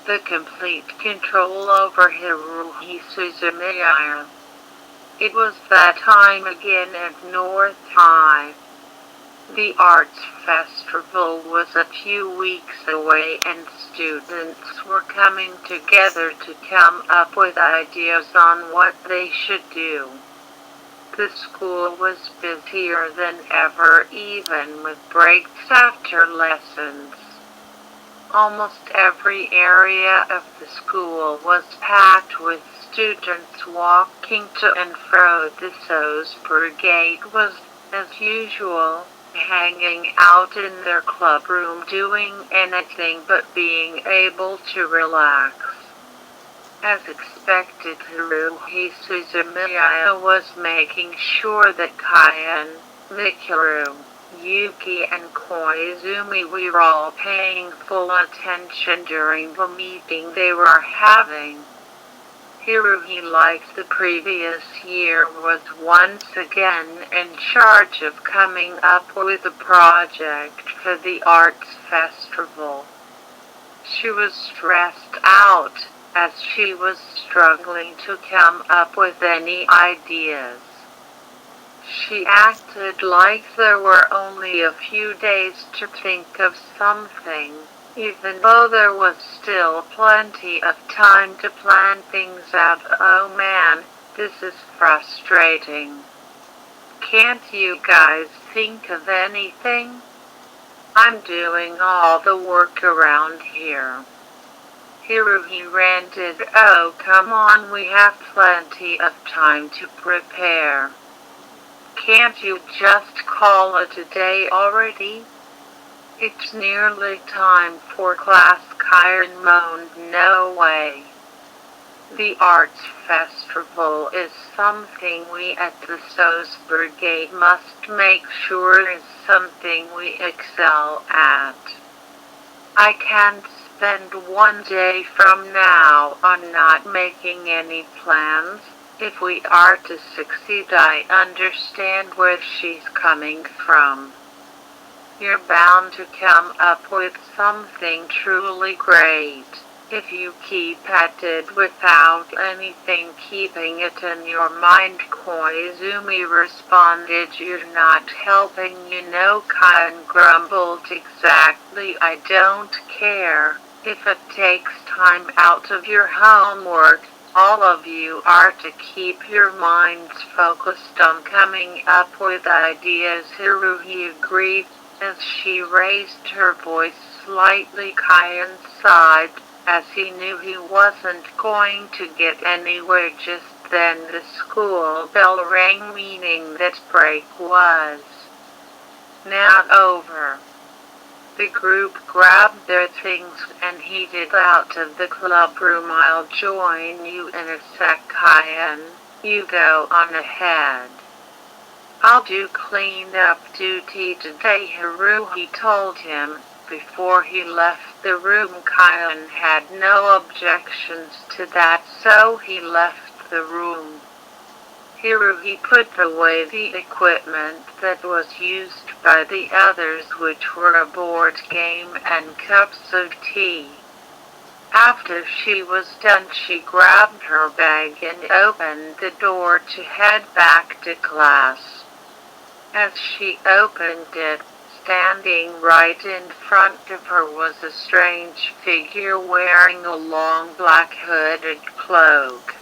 the complete control over Haruhi Suzumiya. It was that time again at North High. The arts festival was a few weeks away and students were coming together to come up with ideas on what they should do. The school was busier than ever, even with breaks after lessons. Almost every area of the school was packed with students walking to and fro. The SOS Brigade was, as usual, hanging out in their club room doing anything but being able to relax. As expected, Haruhi Suzumiya was making sure that Kyan, Mikuru, Yuki and Koizumi were all paying full attention during the meeting they were having. Haruhi, like the previous year, was once again in charge of coming up with a project for the arts festival. She was stressed out, as she was struggling to come up with any ideas. She acted like there were only a few days to think of something, even though there was still plenty of time to plan things out. Oh man, this is frustrating. Can't you guys think of anything? I'm doing all the work around here. Haruhi ranted. Oh come on, we have plenty of time to prepare. Can't you just call it a day already? It's nearly time for class. Kyan moaned. No way. The arts festival is something we at the SOS Brigade must make sure is something we excel at. I can't spend one day from now on not making any plans. If we are to succeed, I understand where she's coming from. You're bound to come up with something truly great. If you keep at it without anything keeping it in your mind, Koizumi responded. You're not helping, you know. Kyan grumbled. Exactly, I don't care. If it takes time out of your homework, all of you are to keep your minds focused on coming up with ideas. Haruhi agreed. As she raised her voice slightly, Kyan sighed, as he knew he wasn't going to get anywhere. Just then the school bell rang, meaning that break was now over. The group grabbed their things and headed out of the club room. I'll join you in a sec, Kyan. You go on ahead. I'll do clean-up duty today, Haruhi told him. Before he left the room, Kyan had no objections to that, so he left the room. Haruhi put away the equipment that was used by the others, which were a board game and cups of tea. After she was done, she grabbed her bag and opened the door to head back to class. As she opened it, standing right in front of her was a strange figure wearing a long black hooded cloak.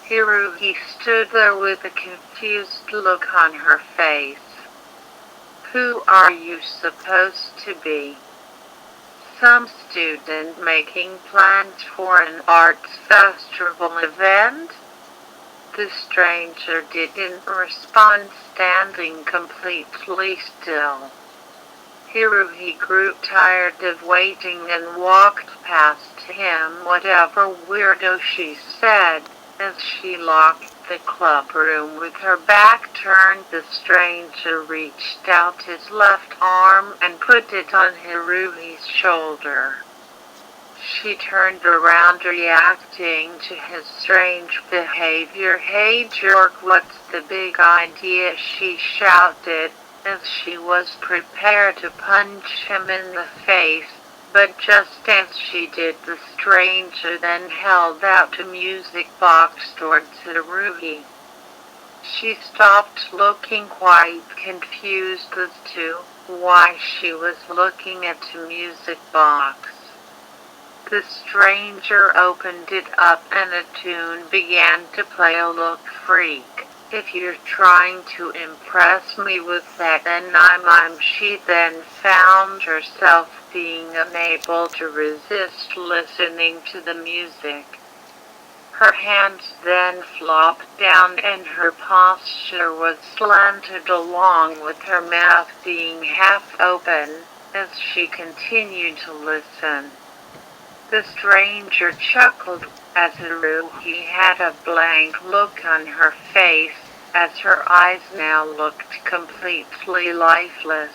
Haruhi stood there with a confused look on her face. Who are you supposed to be? Some student making plans for an arts festival event? The stranger didn't respond, standing completely still. Haruhi grew tired of waiting and walked past him. Whatever, weirdo, she said, as she locked the club room with her back turned. The stranger reached out his left arm and put it on Haruhi's shoulder. She turned around, reacting to his strange behavior. Hey jerk, what's the big idea? She shouted, as she was prepared to punch him in the face. But just as she did, the stranger then held out a music box towards Haruhi. She stopped, looking quite confused as to why she was looking at the music box. The stranger opened it up and a tune began to play. "Oh, look, freak, if you're trying to impress me with that, then I'm." She then found herself being unable to resist listening to the music. Her hands then flopped down and her posture was slanted, along with her mouth being half open, as she continued to listen. The stranger chuckled, as Haruhi had a blank look on her face, as her eyes now looked completely lifeless.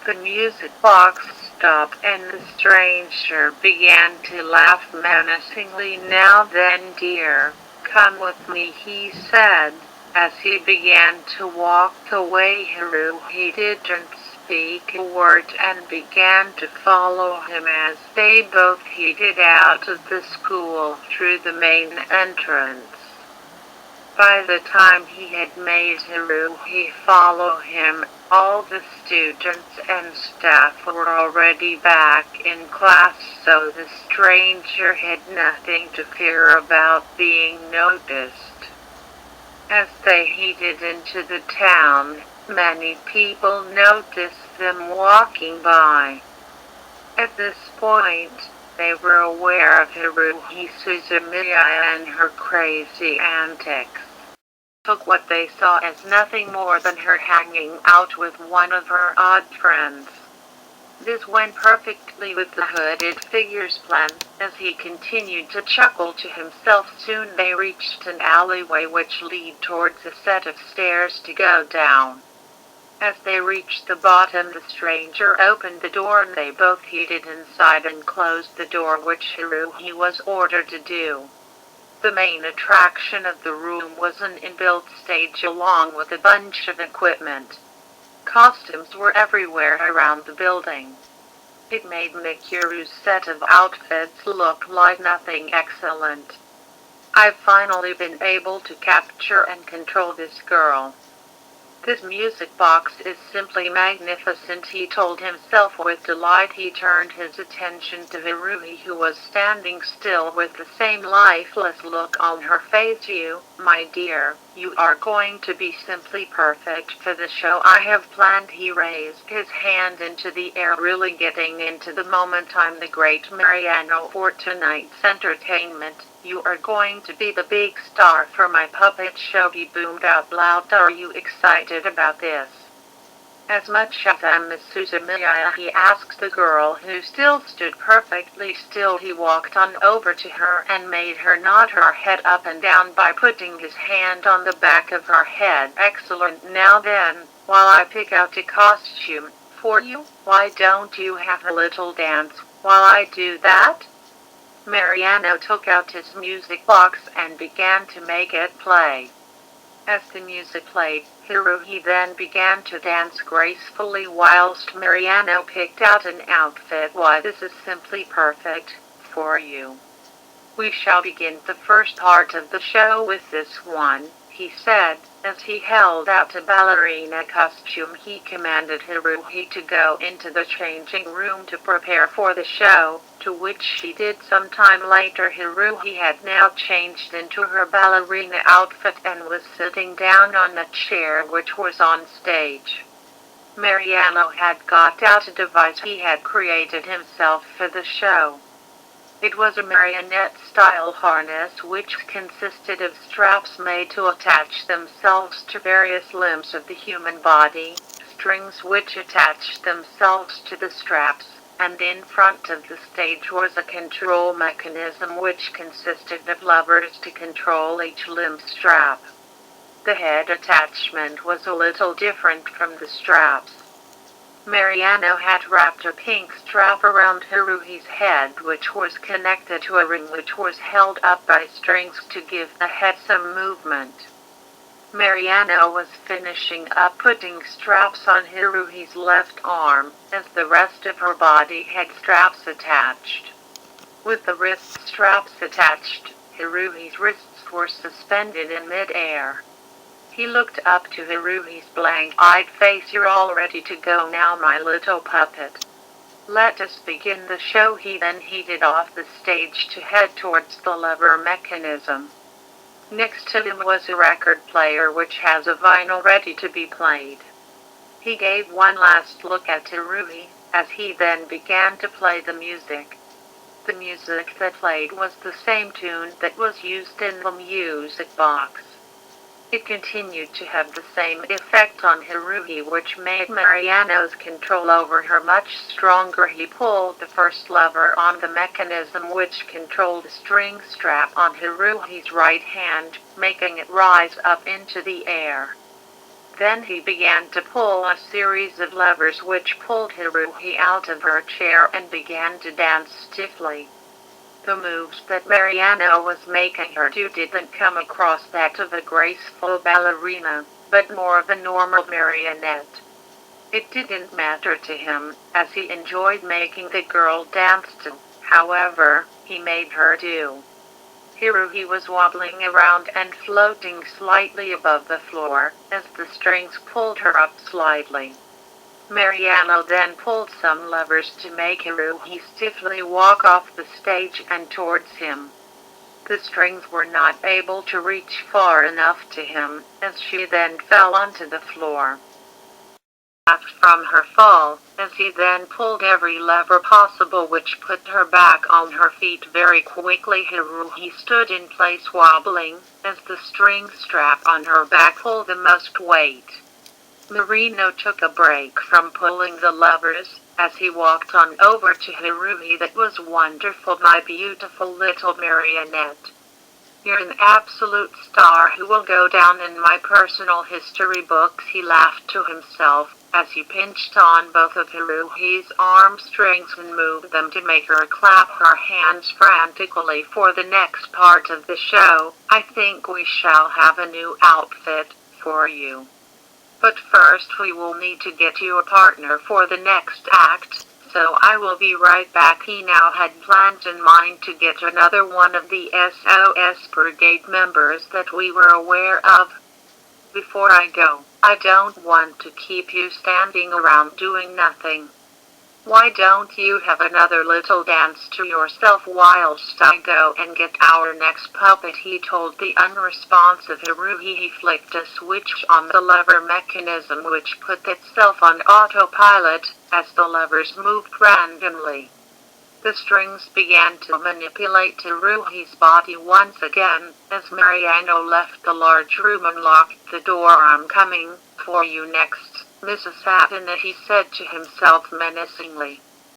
The music box stopped and the stranger began to laugh menacingly. "Now then, dear, come with me," he said, as he began to walk away. Haruhi didn't speak a word and began to follow him as they both headed out of the school through the main entrance. By the time he had made Haruhi follow him, all the students and staff were already back in class, so the stranger had nothing to fear about being noticed. As they headed into the town, many people noticed them walking by. At this point, they were aware of Haruhi Suzumiya and her crazy antics. Took what they saw as nothing more than her hanging out with one of her odd friends. This went perfectly with the hooded figure's plan, as he continued to chuckle to himself. Soon they reached an alleyway which led towards a set of stairs to go down. As they reached the bottom, the stranger opened the door and they both headed inside and closed the door, which Haruhi was ordered to do. The main attraction of the room was an inbuilt stage along with a bunch of equipment. Costumes were everywhere around the building. It made Mikuru's set of outfits look like nothing excellent. "I've finally been able to capture and control this girl. This music box is simply magnificent," he told himself with delight. He turned his attention to Haruhi, who was standing still with the same lifeless look on her face. "You, my dear, you are going to be simply perfect for the show I have planned." He raised his hand into the air, really getting into the moment. "I'm the great Mariano for tonight's entertainment. You are going to be the big star for my puppet show." He boomed out loud. "Are you excited about this?" "As much as I'm Miss Suzumiya," he asked the girl, who still stood perfectly still. He walked on over to her and made her nod her head up and down by putting his hand on the back of her head. "Excellent. Now then, while I pick out a costume for you, why don't you have a little dance while I do that?" Mariano took out his music box and began to make it play. As the music played, Haruhi then began to dance gracefully whilst Mariano picked out an outfit. "Why, this is simply perfect for you. We shall begin the first part of the show with this one," he said, as he held out a ballerina costume. He commanded Haruhi to go into the changing room to prepare for the show, to which she did. Some time later, Haruhi had now changed into her ballerina outfit and was sitting down on a chair which was on stage. Mariano had got out a device he had created himself for the show. It was a marionette-style harness which consisted of straps made to attach themselves to various limbs of the human body, strings which attached themselves to the straps, and in front of the stage was a control mechanism which consisted of levers to control each limb strap. The head attachment was a little different from the straps. Mariano had wrapped a pink strap around Haruhi's head, which was connected to a ring which was held up by strings to give the head some movement. Mariano was finishing up putting straps on Haruhi's left arm, as the rest of her body had straps attached. With the wrist straps attached, Haruhi's wrists were suspended in mid-air. He looked up to Haruhi's blank-eyed face. "You're all ready to go now, my little puppet. Let us begin the show." He then headed off the stage to head towards the lever mechanism. Next to him was a record player which has a vinyl ready to be played. He gave one last look at Haruhi, as he then began to play the music. The music that played was the same tune that was used in the music box. It continued to have the same effect on Haruhi, which made Mariano's control over her much stronger. He pulled the first lever on the mechanism which controlled the string strap on Haruhi's right hand, making it rise up into the air. Then he began to pull a series of levers which pulled Haruhi out of her chair and began to dance stiffly. The moves that Mariano was making her do didn't come across that of a graceful ballerina, but more of a normal marionette. It didn't matter to him, as he enjoyed making the girl dance to however he made her do. Haruhi was wobbling around and floating slightly above the floor, as the strings pulled her up slightly. Mariano then pulled some levers to make Haruhi stiffly walk off the stage and towards him. The strings were not able to reach far enough to him, as she then fell onto the floor. Laughed from her fall, as he then pulled every lever possible which put her back on her feet very quickly. Haruhi stood in place wobbling, as the string strap on her back pulled the most weight. Marino took a break from pulling the levers, as he walked on over to Haruhi. "That was wonderful, my beautiful little marionette. You're an absolute star who will go down in my personal history books." He laughed to himself, as he pinched on both of Haruhi's arm strings and moved them to make her clap her hands frantically. "For the next part of the show, I think we shall have a new outfit for you. But first we will need to get you a partner for the next act, so I will be right back." He now had planned in mind to get another one of the SOS Brigade members that we were aware of. "Before I go, I don't want to keep you standing around doing nothing. Why don't you have another little dance to yourself whilst I go and get our next puppet?" he told the unresponsive Haruhi. He flicked a switch on the lever mechanism which put itself on autopilot, as the levers moved randomly. The strings began to manipulate Haruhi's body once again, as Mariano left the large room and locked the door. "I'm coming for you next, Mrs. Satana," he said to himself menacingly.